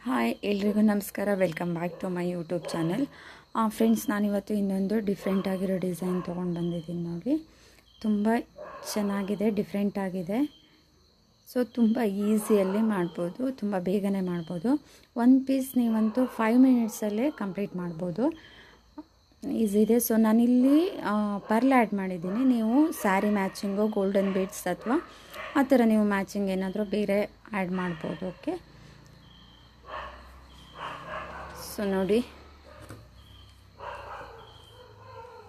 Hi ಎಲ್ರಿಗೂ ನಮಸ್ಕಾರ. Welcome back to my YouTube channel. Friends, ನಾನಿವತ್ತು ಇನ್ನೊಂದು ಡಿಫ್ರೆಂಟ್ ಆಗಿರೋ ಡಿಸೈನ್ ತೊಗೊಂಡು ಬಂದಿದ್ದೀನಿ ನೋಡಿ. ತುಂಬ ಚೆನ್ನಾಗಿದೆ, ಡಿಫ್ರೆಂಟ್ ಆಗಿದೆ. ಸೊ ತುಂಬ ಈಸಿಯಲ್ಲಿ ಮಾಡ್ಬೋದು, ತುಂಬ ಬೇಗನೆ ಮಾಡ್ಬೋದು. ಒಂದು ಪೀಸ್ ನೀವಂತೂ 5 ಮಿನಿಟ್ಸಲ್ಲೇ ಕಂಪ್ಲೀಟ್ ಮಾಡ್ಬೋದು, ಈಸಿ ಇದೆ. ಸೊ ನಾನಿಲ್ಲಿ ಪರ್ಲ್ ಆ್ಯಡ್ ಮಾಡಿದ್ದೀನಿ. ನೀವು ಸ್ಯಾರಿ ಮ್ಯಾಚಿಂಗು, ಗೋಲ್ಡನ್ ಬೀಡ್ಸ್ ಅಥವಾ ಆ ಥರ ನೀವು ಮ್ಯಾಚಿಂಗ್ ಏನಾದರೂ ಬೇರೆ ಆ್ಯಡ್ ಮಾಡ್ಬೋದು. ಓಕೆ, ಸೊ ನೋಡಿ,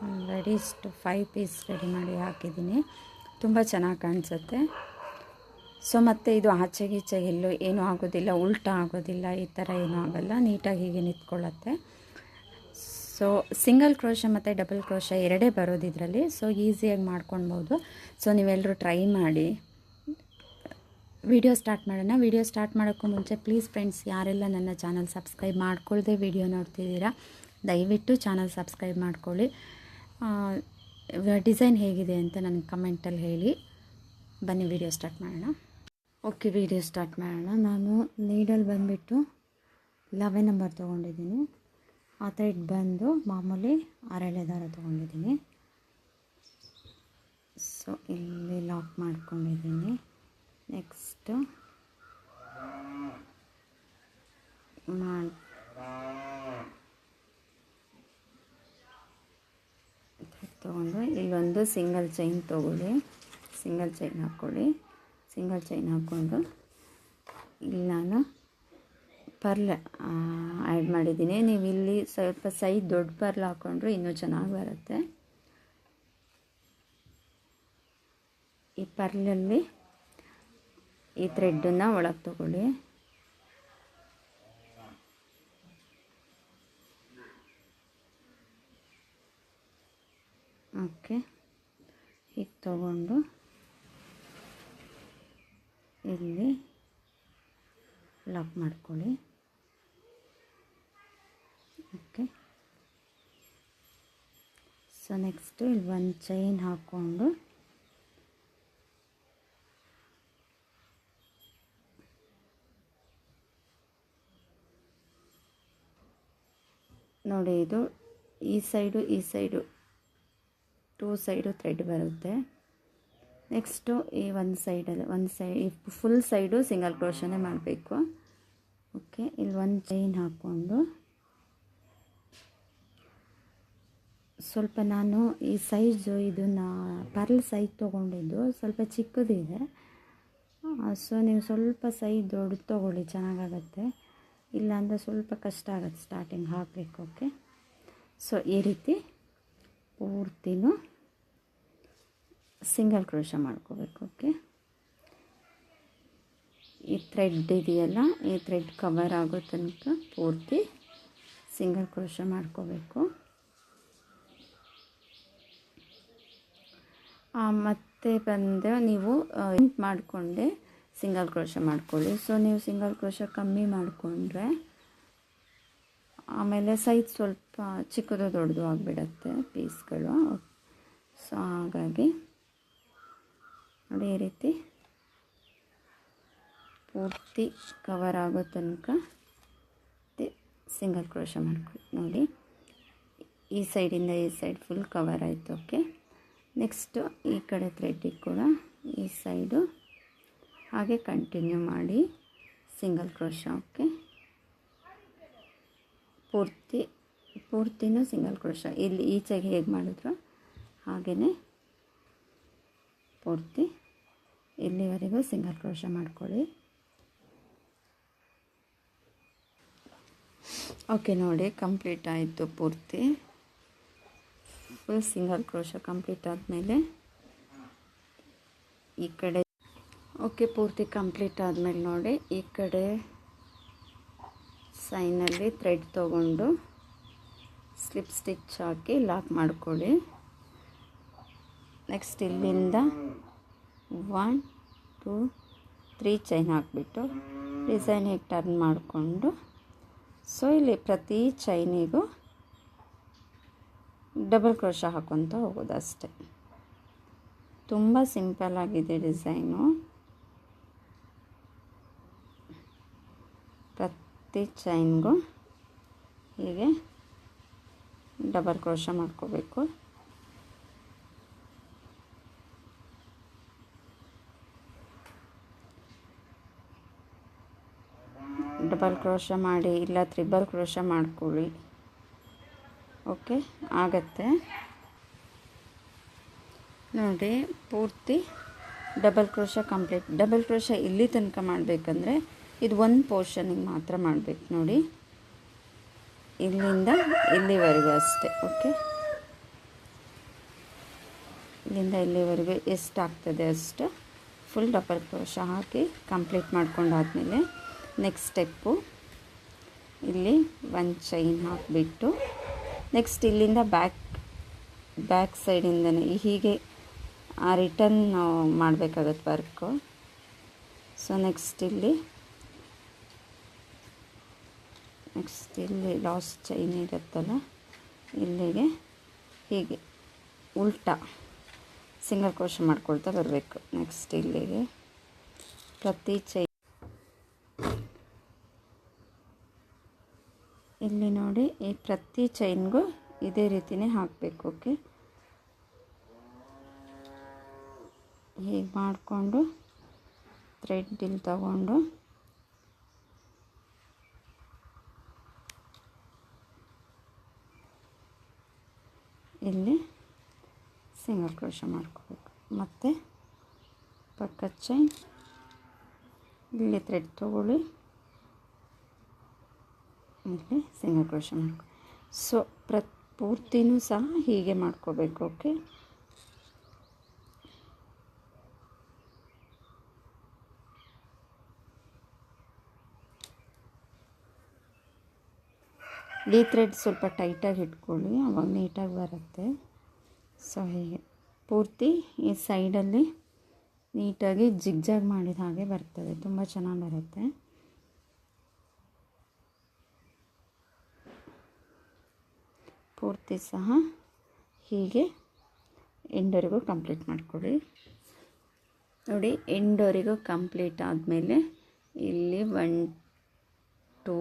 ಆಲ್ರೆಡಿ ಇಷ್ಟು 5 ಪೀಸ್ ರೆಡಿ ಮಾಡಿ ಹಾಕಿದ್ದೀನಿ. ತುಂಬ ಚೆನ್ನಾಗಿ ಕಾಣಿಸುತ್ತೆ. ಸೊ ಮತ್ತು ಇದು ಆಚೆಗೆ ಈಚೆಗೆ ಎಲ್ಲೂ ಏನೂ ಆಗೋದಿಲ್ಲ, ಉಲ್ಟಾ ಆಗೋದಿಲ್ಲ, ಈ ಥರ ಏನೂ ಆಗೋಲ್ಲ, ನೀಟಾಗಿ ಹೀಗೆ ನಿಂತ್ಕೊಳ್ಳುತ್ತೆ. ಸೊ ಸಿಂಗಲ್ ಕ್ರೋಶ ಮತ್ತು ಡಬಲ್ ಕ್ರೋಶ ಎರಡೇ ಬರೋದು ಇದರಲ್ಲಿ. ಸೊ ಈಸಿಯಾಗಿ ಮಾಡ್ಕೊಳ್ಬೋದು. ಸೊ ನೀವೆಲ್ಲರೂ ಟ್ರೈ ಮಾಡಿ. ವಿಡಿಯೋ ಸ್ಟಾರ್ಟ್ ಮಾಡೋಣ. ವಿಡಿಯೋ ಸ್ಟಾರ್ಟ್ ಮಾಡೋಕ್ಕೂ ಮುಂಚೆ ಪ್ಲೀಸ್ ಫ್ರೆಂಡ್ಸ್, ಯಾರೆಲ್ಲ ನನ್ನ ಚಾನಲ್ ಸಬ್ಸ್ಕ್ರೈಬ್ ಮಾಡ್ಕೊಳ್ಳದೆ ವಿಡಿಯೋ ನೋಡ್ತಿದ್ದೀರಾ, ದಯವಿಟ್ಟು ಚಾನಲ್ ಸಬ್ಸ್ಕ್ರೈಬ್ ಮಾಡ್ಕೊಳ್ಳಿ. ಡಿಸೈನ್ ಹೇಗಿದೆ ಅಂತ ನನಗೆ ಕಮೆಂಟಲ್ಲಿ ಹೇಳಿ. ಬನ್ನಿ ವಿಡಿಯೋ ಸ್ಟಾರ್ಟ್ ಮಾಡೋಣ. ಓಕೆ, ವಿಡಿಯೋ ಸ್ಟಾರ್ಟ್ ಮಾಡೋಣ. ನಾನು ನೀಡಲ್ ಬಂದುಬಿಟ್ಟು 11 ನಂಬರ್ ತೊಗೊಂಡಿದ್ದೀನಿ. ಆ ಥ್ರೆಡ್ ಬಂದು ಮಾಮೂಲಿ 6 ದಾರ ತೊಗೊಂಡಿದ್ದೀನಿ. ಸೊ ಇಲ್ಲಿ ಲಾಕ್ ಮಾಡ್ಕೊಂಡಿದ್ದೀನಿ. ನೆಕ್ಸ್ಟ್ ತೊಗೊಂಡು ಇಲ್ಲೊಂದು ಸಿಂಗಲ್ ಚೈನ್ ತೊಗೊಳ್ಳಿ, ಸಿಂಗಲ್ ಚೈನ್ ಹಾಕ್ಕೊಳ್ಳಿ. ಸಿಂಗಲ್ ಚೈನ್ ಹಾಕ್ಕೊಂಡು ಇಲ್ಲಿ ನಾನು ಪರ್ಲ್ ಆ್ಯಡ್ ಮಾಡಿದ್ದೀನಿ. ನೀವು ಇಲ್ಲಿ ಸ್ವಲ್ಪ ಸೈಜ್ ದೊಡ್ಡ ಪರ್ಲ್ ಹಾಕ್ಕೊಂಡ್ರೆ ಇನ್ನೂ ಚೆನ್ನಾಗಿ ಬರುತ್ತೆ. ಈ ಪರ್ಲಲ್ಲಿ ಈ ಥ್ರೆಡ್ಡನ್ನು ಒಳಗೆ ತಗೊಳ್ಳಿ. ಓಕೆ, ಹೀಗೆ ತಗೊಂಡು ಇಲ್ಲಿ ಲಾಕ್ ಮಾಡ್ಕೊಳ್ಳಿ. ಓಕೆ, ಸೊ ನೆಕ್ಸ್ಟು ಇಲ್ಲಿ ಒಂದು ಚೈನ್ ಹಾಕ್ಕೊಂಡು ನೋಡಿ, ಇದು ಈ ಸೈಡು 2 ಸೈಡು ಥ್ರೆಡ್ ಬರುತ್ತೆ. ನೆಕ್ಸ್ಟು ಈ ಈ ಫುಲ್ ಸೈಡು ಸಿಂಗಲ್ ಕ್ರೋಶನೇ ಮಾಡಬೇಕು. ಓಕೆ, ಇಲ್ಲಿ ಒಂದು ಚೈನ್ ಹಾಕ್ಕೊಂಡು ಸ್ವಲ್ಪ ನಾನು ಈ ಸೈಜು ಇದನ್ನು ಪರ್ಲ್ ಸೈಜ್ ತೊಗೊಂಡಿದ್ದು ಸ್ವಲ್ಪ ಚಿಕ್ಕದಿದೆ. ಸೊ ನೀವು ಸ್ವಲ್ಪ ಸೈಜ್ ದೊಡ್ಡ ತೊಗೊಳ್ಳಿ, ಚೆನ್ನಾಗಾಗತ್ತೆ. ಇಲ್ಲಾಂದರೆ ಸ್ವಲ್ಪ ಕಷ್ಟ ಆಗುತ್ತೆ ಸ್ಟಾರ್ಟಿಂಗ್ ಹಾಕಬೇಕು. ಓಕೆ, ಸೊ ಈ ರೀತಿ ಪೂರ್ತಿನೂ ಸಿಂಗಲ್ ಕ್ರೋಶ ಮಾಡ್ಕೋಬೇಕು. ಓಕೆ, ಈ ಥ್ರೆಡ್ ಇದೆಯಲ್ಲ, ಈ ಥ್ರೆಡ್ ಕವರ್ ಆಗೋ ತನಕ ಪೂರ್ತಿ ಸಿಂಗಲ್ ಕ್ರೋಶ ಮಾಡ್ಕೋಬೇಕು. ಮತ್ತು ಬಂದು ನೀವು ಮಾಡಿಕೊಂಡೆ ಸಿಂಗಲ್ ಕ್ರೋಶ ಮಾಡ್ಕೊಳ್ಳಿ. ಸೊ ನೀವು ಸಿಂಗಲ್ ಕ್ರೋಶ ಕಮ್ಮಿ ಮಾಡಿಕೊಂಡ್ರೆ ಆಮೇಲೆ ಸೈಜ್ ಸ್ವಲ್ಪ ಚಿಕ್ಕದು ದೊಡ್ಡದು ಆಗಿಬಿಡತ್ತೆ ಪೀಸ್ಗಳು. ಸೊ ಹಾಗಾಗಿ ನೋಡಿ, ಈ ರೀತಿ ಪೂರ್ತಿ ಕವರ್ ಆಗೋ ತನಕ ಸಿಂಗಲ್ ಕ್ರೋಶ ಮಾಡ್ಕೊಳ್ಳಿ. ನೋಡಿ, ಈ ಸೈಡಿಂದ ಈ ಸೈಡ್ ಫುಲ್ ಕವರ್ ಆಯಿತು. ಓಕೆ, ನೆಕ್ಸ್ಟು ಈ ಕಡೆ ಥ್ರೆಡ್ಡಿಗೆ ಕೂಡ ಈ ಸೈಡು ಹಾಗೆ ಕಂಟಿನ್ಯೂ ಮಾಡಿ ಸಿಂಗಲ್ ಕ್ರೋಶ. ಓಕೆ, ಪೂರ್ತಿನೂ ಸಿಂಗಲ್ ಕ್ರೋಶ. ಇಲ್ಲಿ ಈಚೆಗೆ ಹೇಗೆ ಮಾಡಿದ್ರು ಹಾಗೆಯೇ ಪೂರ್ತಿ ಇಲ್ಲಿವರೆಗೂ ಸಿಂಗಲ್ ಕ್ರೋಶ ಮಾಡ್ಕೊಳ್ಳಿ. ಓಕೆ, ನೋಡಿ ಕಂಪ್ಲೀಟ್ ಆಯಿತು. ಪೂರ್ತಿ ಫುಲ್ ಸಿಂಗಲ್ ಕ್ರೋಶ ಕಂಪ್ಲೀಟ್ ಆದಮೇಲೆ ಈ ಕಡೆ ಓಕೆ, ಪೂರ್ತಿ ಕಂಪ್ಲೀಟ್ ಆದಮೇಲೆ ನೋಡಿ, ಈ ಕಡೆ ಸೈನಲ್ಲಿ ಥ್ರೆಡ್ ತೊಗೊಂಡು ಸ್ಲಿಪ್ ಸ್ಟಿಚ್ ಹಾಕಿ ಲಾಕ್ ಮಾಡ್ಕೊಳ್ಳಿ. ನೆಕ್ಸ್ಟ್ ಇಲ್ಲಿಂದ 1 2 3 ಚೈನ್ ಹಾಕಿಬಿಟ್ಟು ಡಿಸೈನ್ ಹೇಗೆ ಟರ್ನ್ ಮಾಡಿಕೊಂಡು, ಸೊ ಇಲ್ಲಿ ಪ್ರತಿ ಚೈನಿಗೂ ಡಬಲ್ ಕ್ರೋಶ ಹಾಕ್ಕೊತ ಹೋಗೋದು ಅಷ್ಟೆ. ತುಂಬ ಸಿಂಪಲ್ ಆಗಿದೆ ಡಿಸೈನು. ಪ್ರತಿ ಚೈನ್ಗೂ ಹೀಗೆ ಡಬಲ್ ಕ್ರೋಶ ಮಾಡ್ಕೋಬೇಕು. ಡಬಲ್ ಕ್ರೋಶ ಮಾಡಿ ಇಲ್ಲ ತ್ರಿಬಲ್ ಕ್ರೋಶ ಮಾಡ್ಕೊಳ್ಳಿ. ಓಕೆ, ಆಗತ್ತೆ ನೋಡಿ. ಪೂರ್ತಿ double crochet complete. Double crochet ಇಲ್ಲಿ ತನಕ ಮಾಡಬೇಕಂದ್ರೆ ಇದು ಒಂದು ಪೋರ್ಷನಿಗೆ ಮಾತ್ರ ಮಾಡಬೇಕು ನೋಡಿ, ಇಲ್ಲಿಂದ ಇಲ್ಲಿವರೆಗೂ ಅಷ್ಟೇ. ಓಕೆ, ಇಲ್ಲಿಂದ ಇಲ್ಲಿವರೆಗೂ ಎಷ್ಟಾಗ್ತದೆ ಅಷ್ಟು ಫುಲ್ ಡಬಲ್ ಕ್ರೋಶ ಹಾಕಿ ಕಂಪ್ಲೀಟ್ ಮಾಡ್ಕೊಂಡಾದಮೇಲೆ ನೆಕ್ಸ್ಟ್ ಸ್ಟೆಪ್ಪು ಇಲ್ಲಿ ಒಂದು ಚೈನ್ ಹಾಕಿಬಿಟ್ಟು ನೆಕ್ಸ್ಟ್ ಇಲ್ಲಿಂದ ಬ್ಯಾಕ್ ಸೈಡಿಂದನೇ ಹೀಗೆ ರಿಟರ್ನ್ ನಾವು ಮಾಡಬೇಕಾಗತ್ತೆ ವರ್ಕು. ಸೊ ನೆಕ್ಸ್ಟ್ ಇಲ್ಲಿ ಲಾಸ್ಟ್ ಚೈನ್ ಇರುತ್ತಲ್ಲ ಇಲ್ಲಿಗೆ ಹೀಗೆ ಉಲ್ಟಾ ಸಿಂಗಲ್ ಕ್ರೋಶ ಮಾಡ್ಕೊಳ್ತಾ ಬರಬೇಕು. ನೆಕ್ಸ್ಟ್ ಇಲ್ಲಿಗೆ ಪ್ರತಿ ಚೈನ್ ಇಲ್ಲಿ ನೋಡಿ, ಈ ಪ್ರತಿ ಚೈನ್ಗೂ ಇದೇ ರೀತಿಯೇ ಹಾಕಬೇಕು. ಓಕೆ, ಹೀಗೆ ಮಾಡಿಕೊಂಡು ಥ್ರೆಡ್ ಇಲ್ಲಿ ತಗೊಂಡು ಇಲ್ಲಿ ಸಿಂಗಲ್ ಕ್ರೋಶ ಮಾಡ್ಕೋಬೇಕು. ಮತ್ತು ಪಕ್ಕದ ಚೈನ್ ಇಲ್ಲಿ ಥ್ರೆಡ್ ತಗೊಳ್ಳಿ, ಇಲ್ಲಿ ಸಿಂಗಲ್ ಕ್ರೋಶ ಮಾಡ್ಕೊ. ಸೊ ಪೂರ್ತಿನೂ ಸಹ ಹೀಗೆ ಮಾಡ್ಕೋಬೇಕು. ಓಕೆ, ಈ ಥ್ರೆಡ್ ಸ್ವಲ್ಪ ಟೈಟಾಗಿ ಇಟ್ಕೊಳ್ಳಿ, ಆವಾಗ ನೀಟಾಗಿ ಬರುತ್ತೆ. ಸೊ ಹೀಗೆ ಪೂರ್ತಿ ಈ ಸೈಡಲ್ಲಿ ನೀಟಾಗಿ ಜಿಗ್ಜಾಗ್ ಮಾಡಿದ ಹಾಗೆ ಬರ್ತದೆ, ತುಂಬ ಚೆನ್ನಾಗಿ ಬರುತ್ತೆ. ಪೂರ್ತಿ ಸಹ ಹೀಗೆ ಎಂಡವರೆಗೂ ಕಂಪ್ಲೀಟ್ ಮಾಡ್ಕೊಳ್ಳಿ ನೋಡಿ. ಎಂಡವರೆಗೂ ಕಂಪ್ಲೀಟ್ ಆದಮೇಲೆ ಇಲ್ಲಿ 1 2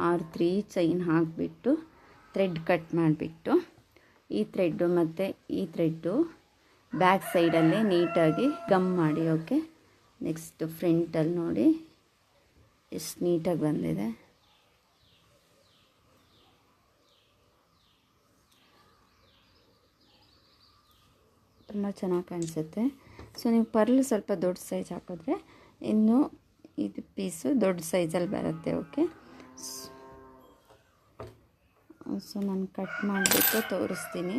ಆರ್ 3 ಚೈನ್ ಹಾಕಿಬಿಟ್ಟು ಥ್ರೆಡ್ ಕಟ್ ಮಾಡಿಬಿಟ್ಟು ಈ ಥ್ರೆಡ್ಡು ಮತ್ತು ಈ ಥ್ರೆಡ್ಡು ಬ್ಯಾಕ್ ಸೈಡಲ್ಲೇ ನೀಟಾಗಿ ಗಮ್ ಮಾಡಿ. ಓಕೆ, ನೆಕ್ಸ್ಟ್ ಫ್ರಂಟಲ್ಲಿ ನೋಡಿ ಎಷ್ಟು ನೀಟಾಗಿ ಬಂದಿದೆ. ತುಂಬ ಚೆನ್ನಾಗಿ ಕಾಣಿಸುತ್ತೆ. ಸೊ ನೀವು ಪರ್ಲ್ ಸ್ವಲ್ಪ ದೊಡ್ಡ ಸೈಜ್ ಹಾಕಿದ್ರೆ ಇನ್ನೂ ಇದು ಪೀಸು ದೊಡ್ಡ ಸೈಜಲ್ಲಿ ಬರುತ್ತೆ. ಓಕೆ, ಸೊ ನಾನು ಕಟ್ ಮಾಡಿಬಿಟ್ಟು ತೋರಿಸ್ತೀನಿ.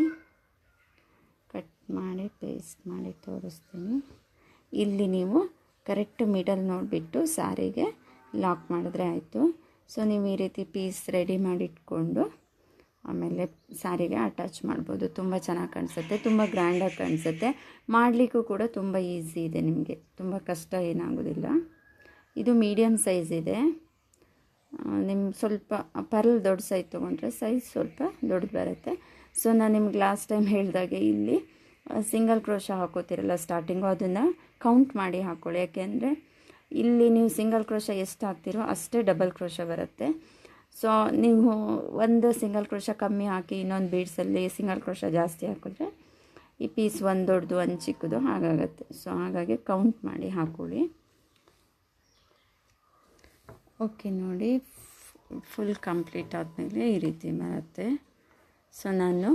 ಕಟ್ ಮಾಡಿ ಪೇಸ್ಟ್ ಮಾಡಿ ತೋರಿಸ್ತೀನಿ. ಇಲ್ಲಿ ನೀವು ಕರೆಕ್ಟ್ ಮಿಡಲ್ ನೋಡಿಬಿಟ್ಟು ಸಾರಿಗೆ ಲಾಕ್ ಮಾಡಿದ್ರೆ ಆಯಿತು. ಸೊ ನೀವು ಈ ರೀತಿ ಪೀಸ್ ರೆಡಿ ಮಾಡಿಟ್ಕೊಂಡು ಆಮೇಲೆ ಸಾರಿಗೆ ಅಟ್ಯಾಚ್ ಮಾಡ್ಬೋದು. ತುಂಬ ಚೆನ್ನಾಗಿ ಕಾಣಿಸುತ್ತೆ, ತುಂಬ ಗ್ರ್ಯಾಂಡಾಗಿ ಕಾಣಿಸುತ್ತೆ. ಮಾಡಲಿಕ್ಕೂ ಕೂಡ ತುಂಬ ಈಸಿ ಇದೆ, ನಿಮಗೆ ತುಂಬ ಕಷ್ಟ ಏನಾಗೋದಿಲ್ಲ. ಇದು ಮೀಡಿಯಮ್ ಸೈಜ್ ಇದೆ. ನಿಮ್ಗೆ ಸ್ವಲ್ಪ ಪರ್ಲ್ ದೊಡ್ಡ ಸೈಜ್ ತೊಗೊಂಡ್ರೆ ಸೈಜ್ ಸ್ವಲ್ಪ ದೊಡ್ಡದು ಬರುತ್ತೆ. ಸೊ ನಾನು ನಿಮ್ಗೆ ಲಾಸ್ಟ್ ಟೈಮ್ ಹೇಳಿದಾಗೆ ಇಲ್ಲಿ ಸಿಂಗಲ್ ಕ್ರೋಶ ಹಾಕೋತಿರಲ್ಲ ಸ್ಟಾರ್ಟಿಂಗು, ಅದನ್ನು ಕೌಂಟ್ ಮಾಡಿ ಹಾಕ್ಕೊಳ್ಳಿ. ಯಾಕೆಂದರೆ ಇಲ್ಲಿ ನೀವು ಸಿಂಗಲ್ ಕ್ರೋಶ ಎಷ್ಟು ಹಾಕ್ತಿರೋ ಅಷ್ಟೇ ಡಬಲ್ ಕ್ರೋಶ ಬರುತ್ತೆ. ಸೊ ನೀವು ಒಂದು ಸಿಂಗಲ್ ಕ್ರೋಶ ಕಮ್ಮಿ ಹಾಕಿ ಇನ್ನೊಂದು ಬೀಡ್ಸಲ್ಲಿ ಸಿಂಗಲ್ ಕ್ರೋಶ ಜಾಸ್ತಿ ಹಾಕಿದ್ರೆ ಈ ಪೀಸ್ ಒಂದು ದೊಡ್ಡದು ಒಂದು ಚಿಕ್ಕದು ಹಾಗಾಗತ್ತೆ. ಸೊ ಹಾಗಾಗಿ ಕೌಂಟ್ ಮಾಡಿ ಹಾಕ್ಕೊಳ್ಳಿ. ಓಕೆ ನೋಡಿ, ಫುಲ್ ಕಂಪ್ಲೀಟ್ ಆದಮೇಲೆ ಈ ರೀತಿ ಬರುತ್ತೆ. ಸೊ ನಾನು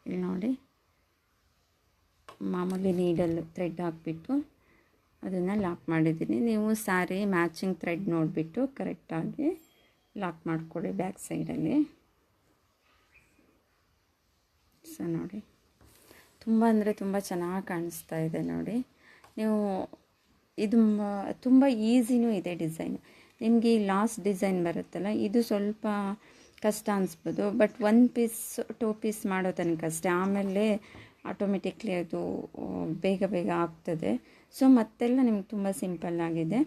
ಇಲ್ಲಿ ನೋಡಿ ಮಾಮೂಲಿ ನೀಡಲ್ಲಿ ಥ್ರೆಡ್ ಹಾಕಿಬಿಟ್ಟು ಅದನ್ನು ಲಾಕ್ ಮಾಡಿದ್ದೀನಿ. ನೀವು ಸ್ಯಾರಿ ಮ್ಯಾಚಿಂಗ್ ಥ್ರೆಡ್ ನೋಡಿಬಿಟ್ಟು ಕರೆಕ್ಟಾಗಿ ಲಾಕ್ ಮಾಡ್ಕೊಳ್ಳಿ ಬ್ಯಾಕ್ ಸೈಡಲ್ಲಿ. ಸೊ ನೋಡಿ ತುಂಬ ಅಂದರೆ ತುಂಬ ಚೆನ್ನಾಗಿ ಕಾಣಿಸ್ತಾ ಇದೆ ನೋಡಿ. ನೀವು ಇದು ತುಂಬ ಈಸಿನೂ ಇದೆ ಡಿಸೈನ್. ನಿಮಗೆ ಈ ಲಾಸ್ಟ್ ಡಿಸೈನ್ ಬರುತ್ತಲ್ಲ ಇದು ಸ್ವಲ್ಪ ಕಷ್ಟ ಅನಿಸ್ಬೋದು, ಬಟ್ 1 ಪೀಸ್ 2 ಪೀಸ್ ಮಾಡೋ ತನಕ ಅಷ್ಟೇ. ಆಮೇಲೆ ಆಟೋಮೆಟಿಕ್ಲಿ ಅದು ಬೇಗ ಬೇಗ ಆಗ್ತದೆ. ಸೊ ಮತ್ತೆಲ್ಲ ನಿಮ್ಗೆ ತುಂಬ ಸಿಂಪಲ್ ಆಗಿದೆ.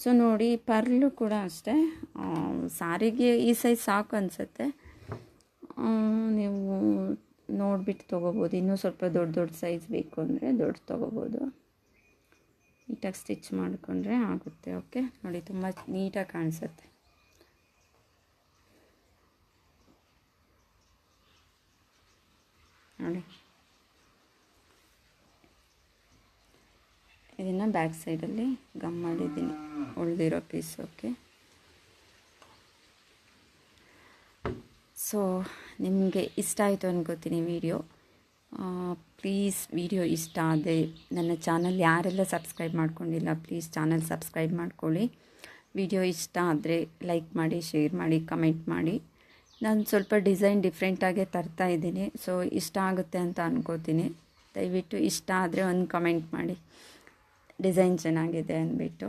ಸೊ ನೋಡಿ ಪರ್ಲು ಕೂಡ ಅಷ್ಟೇ, ಸಾರಿಗೆ ಈ ಸೈಜ್ ಸಾಕು ಅನಿಸುತ್ತೆ. ನೀವು ನೋಡಿಬಿಟ್ಟು ತೊಗೋಬೋದು. ಇನ್ನೂ ಸ್ವಲ್ಪ ದೊಡ್ಡ ದೊಡ್ಡ ಸೈಜ್ ಬೇಕು ಅಂದರೆ ದೊಡ್ಡ ತೊಗೋಬೋದು. ನೀಟಾಗಿ ಸ್ಟಿಚ್ ಮಾಡಿಕೊಂಡ್ರೆ ಆಗುತ್ತೆ. ಓಕೆ ನೋಡಿ, ತುಂಬ ನೀಟಾಗಿ ಕಾಣಿಸುತ್ತೆ. ನೋಡಿ. ಇದನ್ನು ಬ್ಯಾಕ್ ಸೈಡಲ್ಲಿ ಗಮ್ ಮಾಡಿದ್ದೀನಿ ಉಳಿದಿರೋ ಪೀಸ್. ಓಕೆ, ಸೊ ನಿಮಗೆ ಇಷ್ಟ ಆಯಿತು ಅನ್ಕೋತೀನಿ ವಿಡಿಯೋ. ಪ್ಲೀಸ್ ವಿಡಿಯೋ ಇಷ್ಟ ಆದರೆ ನನ್ನ ಚಾನಲ್ ಯಾರೆಲ್ಲ ಸಬ್ಸ್ಕ್ರೈಬ್ ಮಾಡ್ಕೊಂಡಿಲ್ಲ ಪ್ಲೀಸ್ ಚಾನಲ್ ಸಬ್ಸ್ಕ್ರೈಬ್ ಮಾಡ್ಕೊಳ್ಳಿ. ವಿಡಿಯೋ ಇಷ್ಟ ಆದರೆ ಲೈಕ್ ಮಾಡಿ, ಶೇರ್ ಮಾಡಿ, ಕಮೆಂಟ್ ಮಾಡಿ. ನಾನು ಸ್ವಲ್ಪ ಡಿಸೈನ್ ಡಿಫ್ರೆಂಟಾಗೇ ತರ್ತಾ ಇದ್ದೀನಿ, ಸೊ ಇಷ್ಟ ಆಗುತ್ತೆ ಅಂತ ಅನ್ಕೋತೀನಿ. ದಯವಿಟ್ಟು ಇಷ್ಟ ಆದರೆ ಒಂದು ಕಮೆಂಟ್ ಮಾಡಿ, ಡಿಸೈನ್ ಚೆನ್ನಾಗಿದೆ ಅಂದ್ಬಿಟ್ಟು.